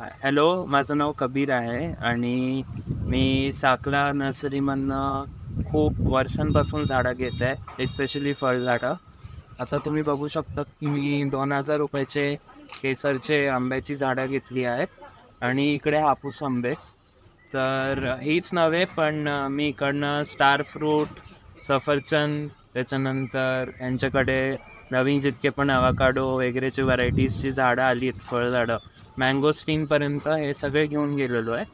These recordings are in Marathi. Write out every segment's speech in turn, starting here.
हॅलो, माझं नाव कबीर आहे आणि मी साकला नर्सरीमधनं खूप वर्षांपासून झाडं घेत आहे, एस्पेशली फळझाडं. आता तुम्ही बघू शकता की मी 2000 रुपयाचे केसरचे आंब्याची झाडं घेतली आहेत आणि इकडे हापूस आंबे. तर हीच नव्हे पण मी इकडनं स्टार फ्रूट, सफरचंद, त्याच्यानंतर यांच्याकडे नवीन जितके पण अवाकाडो वगैरेची व्हरायटीजची झाडं आली आहेत, फळझाडं मँगोस्टीनपर्यंत हे सगळे घेऊन गेलेलो आहे.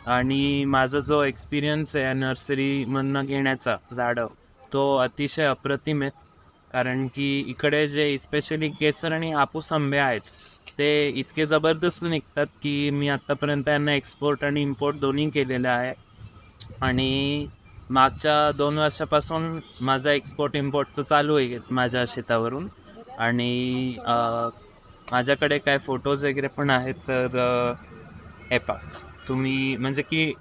आणि माझा जो एक्सपिरियन्स आहे नर्सरीमधनं घेण्याचा झाडं, तो अतिशय अप्रतिम आहे. कारण की इकडे जे इस्पेशली केसर आणि हापूस आंबे आहेत ते इतके जबरदस्त निघतात की मी आत्तापर्यंत यांना एक्सपोर्ट आणि इम्पोर्ट दोन्ही केलेलं आहे. आणि मागच्या 2 वर्षापासून माझा एक्सपोर्ट इम्पोर्टचं चालू आहे माझ्या शेतावरून. आणि माझ्याकडे काय फोटोज वगैरे पण आहेत. तर हे पहा तुम्ही, म्हणजे की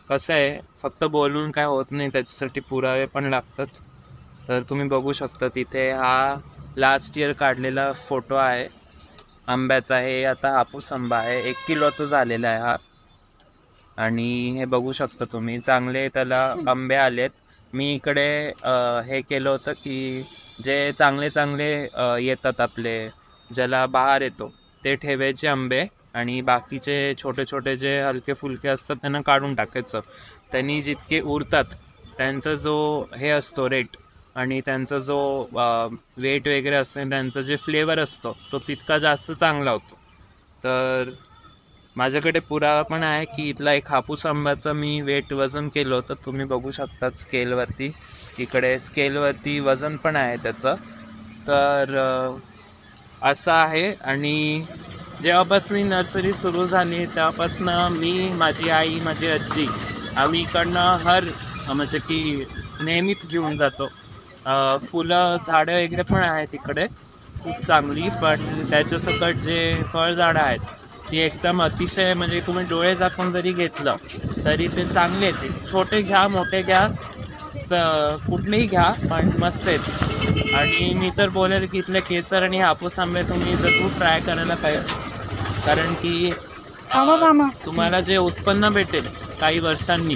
कसं आहे, फक्त बोलून काय होत नाही, त्याच्यासाठी पुरावे पण लागतात. तर तुम्ही बघू शकता तिथे हा लास्ट इयर काढलेला फोटो आहे आंब्याचा. हे आता हापूस आंबा आहे, 1 किलोचा झालेला आहे हा. आणि हे बघू शकता तुम्ही, चांगले त्याला आंबे आलेत. मी इकडे हे केलं होतं की जे चांगले चांगले येतात आपले, ज्याला बहार येतो, ते ठेवायचे आंबे आणि बाकीचे छोटे छोटे जे हलके फुलके असतात त्यांना काढून टाकायचं. त्यांनी जितके उरतात त्यांचा जो हे असतो रेट आणि त्यांचा जो वेट वगैरे असतं, त्यांचं जे फ्लेवर असतो तो तितका जास्त चांगला होतो. तर माझ्याकडे पुरावा पण आहे की इथला एक हापूस आंब्याचं मी वेट वजन केलं होतं, तुम्ही बघू शकतात स्केलवरती. इकडे स्केलवरती वजन पण आहे त्याचं. तर असं आहे. आणि जेव्हापासून नर्सरी सुरू झाली तेव्हापासून मी, माझी आई, माझी आजी, आम्ही इकडनं म्हणजे की नेहमीच घेऊन जातो. फुलं झाडं वगैरे पण आहेत इकडे खूप चांगली. पण त्याच्यासकट जे फळझाडं आहेत ती एकदम अतिशय, म्हणजे तुम्ही डोळे झाकून जरी घेतलं तरी ते चांगले आहेत. छोटे घ्या, मोठे घ्या, तर कुठलेही घ्या, पण मस्त आहेत. आणि मी तर बोलेल की इथले केसर आणि हापूस आंबे तुम्ही जरूर ट्राय करायला पाहिजे. कारण की तुम्हाला जे उत्पन्न भेटेल काही वर्षांनी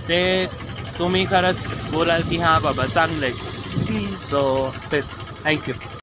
ते तुम्ही खरंच बोलाल की हां बाबा चांगलं आहे. सो तेच. थँक्यू.